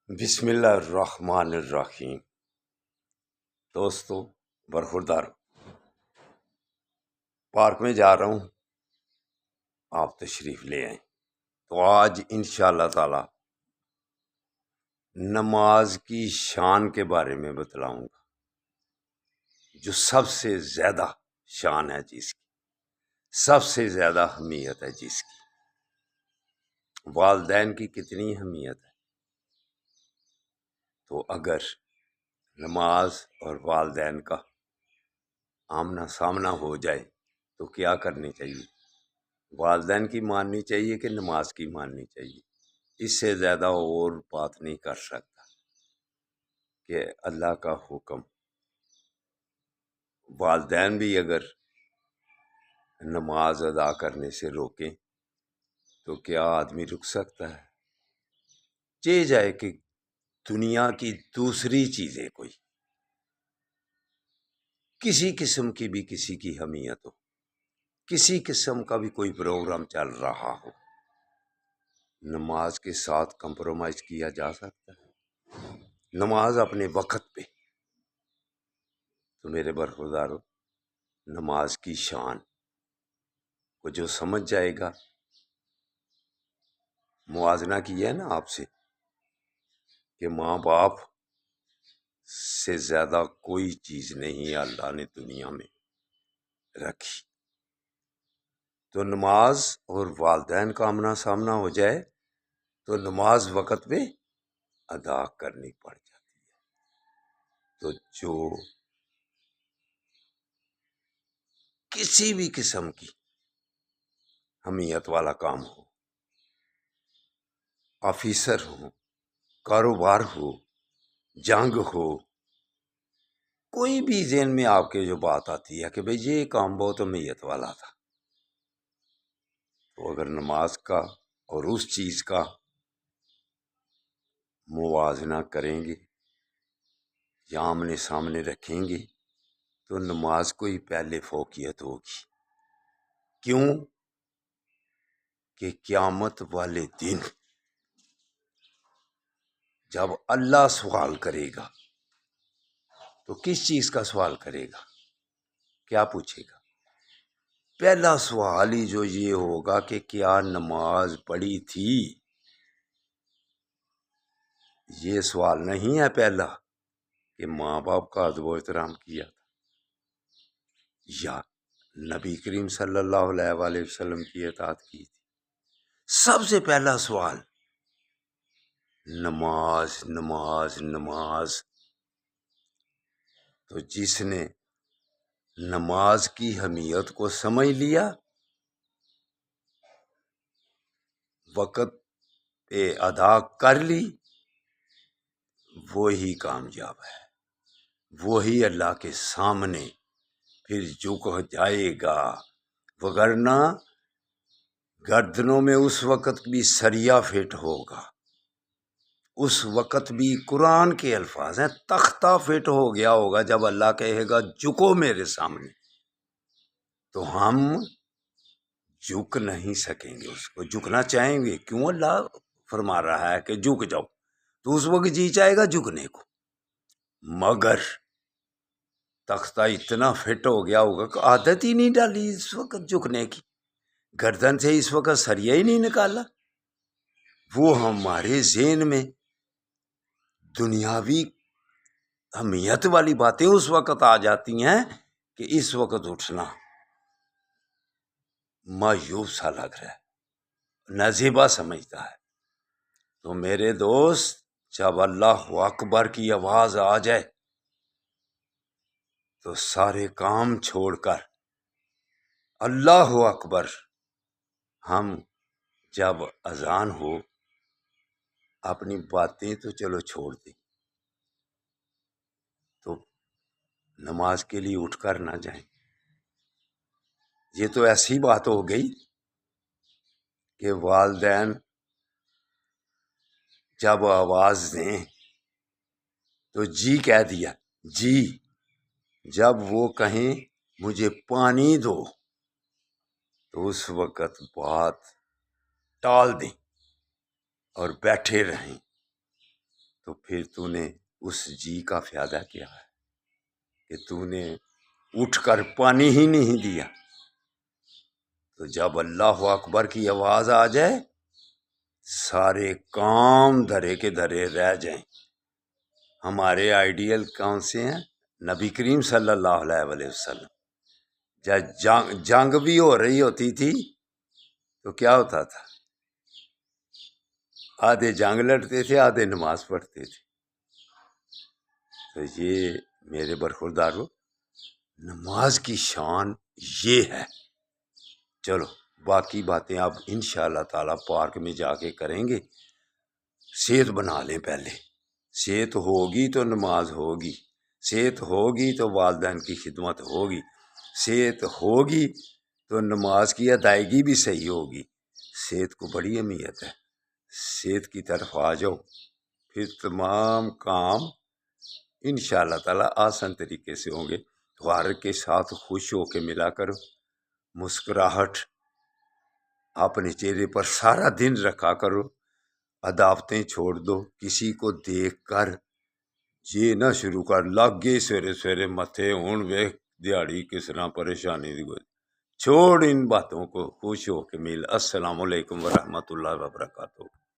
بسم اللہ الرحمن الرحیم۔ دوستو برخوردار، پارک میں جا رہا ہوں، آپ تشریف لے آئیں۔ تو آج انشاءاللہ تعالی نماز کی شان کے بارے میں بتلاؤں گا، جو سب سے زیادہ شان ہے، جس کی سب سے زیادہ اہمیت ہے، جس کی والدین کی کتنی اہمیت ہے۔ تو اگر نماز اور والدین کا آمنا سامنا ہو جائے تو کیا کرنی چاہیے؟ والدین کی ماننی چاہیے کہ نماز کی ماننی چاہیے؟ اس سے زیادہ اور بات نہیں کر سکتا کہ اللہ کا حکم والدین بھی اگر نماز ادا کرنے سے روکیں تو کیا آدمی رک سکتا ہے؟ چاہے جائے کہ دنیا کی دوسری چیزیں کوئی کسی قسم کی بھی کسی کی اہمیت ہو، کسی قسم کا بھی کوئی پروگرام چل رہا ہو، نماز کے ساتھ کمپرومائز کیا جا سکتا ہے؟ نماز اپنے وقت پہ۔ تو میرے برخوردارو، نماز کی شان کو جو سمجھ جائے گا، موازنہ کیا ہے نا آپ سے کہ ماں باپ سے زیادہ کوئی چیز نہیں اللہ نے دنیا میں رکھی۔ تو نماز اور والدین کا آمنا سامنا ہو جائے تو نماز وقت پہ ادا کرنی پڑ جاتی ہے۔ تو جو کسی بھی قسم کی اہمیت والا کام ہو، آفیسر ہو، کاروبار ہو، جنگ ہو، کوئی بھی ذہن میں آپ کے جو بات آتی ہے کہ بھئی یہ کام بہت اہمیت والا تھا، تو اگر نماز کا اور اس چیز کا موازنہ کریں گے یا آمنے سامنے رکھیں گے تو نماز کو ہی پہلے فوقیت ہوگی۔ کیوں کہ قیامت والے دن جب اللہ سوال کرے گا تو کس چیز کا سوال کرے گا؟ کیا پوچھے گا؟ پہلا سوال ہی جو یہ ہوگا کہ کیا نماز پڑھی تھی؟ یہ سوال نہیں ہے پہلا کہ ماں باپ کا ادب و احترام کیا تھا یا نبی کریم صلی اللہ علیہ وآلہ وسلم کی اطاعت کی تھی۔ سب سے پہلا سوال نماز نماز نماز۔ تو جس نے نماز کی اہمیت کو سمجھ لیا، وقت پہ ادا کر لی، وہی کامیاب ہے، وہی اللہ کے سامنے پھر جھک جائے گا۔ وگرنہ گردنوں میں اس وقت بھی سریا فٹ ہوگا، اس وقت بھی قرآن کے الفاظ ہیں تختہ فٹ ہو گیا ہوگا جب اللہ کہے گا جھکو میرے سامنے، تو ہم جھک نہیں سکیں گے، اس کو جھکنا چاہیں گے۔ کیوں اللہ فرما رہا ہے کہ جھک جاؤ؟ تو اس وقت جی چاہے گا جھکنے کو، مگر تختہ اتنا فٹ ہو گیا ہوگا کہ عادت ہی نہیں ڈالی اس وقت جھکنے کی، گردن سے اس وقت سریا ہی نہیں نکالا۔ وہ ہمارے ذہن میں دنیاوی اہمیت والی باتیں اس وقت آ جاتی ہیں کہ اس وقت اٹھنا مایوب سا لگ رہا ہے، نازیبا سمجھتا ہے۔ تو میرے دوست، جب اللہ اکبر کی آواز آ جائے تو سارے کام چھوڑ کر اللہ اکبر، ہم جب اذان ہو اپنی باتیں تو چلو چھوڑ دیں، تو نماز کے لیے اٹھ کر نہ جائیں۔ یہ تو ایسی بات ہو گئی کہ والدین جب آواز دیں تو جی کہہ دیا، جی۔ جب وہ کہیں مجھے پانی دو تو اس وقت بات ٹال دیں اور بیٹھے رہیں۔ تو پھر تو نے اس جی کا فائدہ کیا ہے کہ تو نے اٹھ کر پانی ہی نہیں دیا۔ تو جب اللہ اکبر کی آواز آ جائے سارے کام دھرے کے دھرے رہ جائیں۔ ہمارے آئیڈیل کون سے ہیں؟ نبی کریم صلی اللہ علیہ وسلم۔ جب جنگ بھی ہو رہی ہوتی تھی تو کیا ہوتا تھا؟ آدھے جنگ لڑتے تھے، آدھے نماز پڑھتے تھے۔ تو یہ میرے برخوردارو نماز کی شان یہ ہے۔ چلو باقی باتیں آپ انشاءاللہ تعالی پارک میں جا کے کریں گے۔ صحت بنا لیں پہلے، صحت ہوگی تو نماز ہوگی، صحت ہوگی تو والدین کی خدمت ہوگی، صحت ہوگی تو نماز کی ادائیگی بھی صحیح ہوگی۔ صحت کو بڑی اہمیت ہے، صحت کی طرف آ جاؤ، پھر تمام کام انشاءاللہ تعالی آسان طریقے سے ہوں گے۔ غار کے ساتھ خوش ہو کے ملا کرو، مسکراہٹ اپنے چہرے پر سارا دن رکھا کرو، عداوتیں چھوڑ دو۔ کسی کو دیکھ کر یہ نہ شروع کر لگ گئے سویرے سویرے متھے ہون ویخ دیہڑی کس طرح پریشانی دی گئی، چھوڑ ان باتوں کو، خوش ہو کے مل۔ السلام علیکم ورحمۃ اللہ وبرکاتہ۔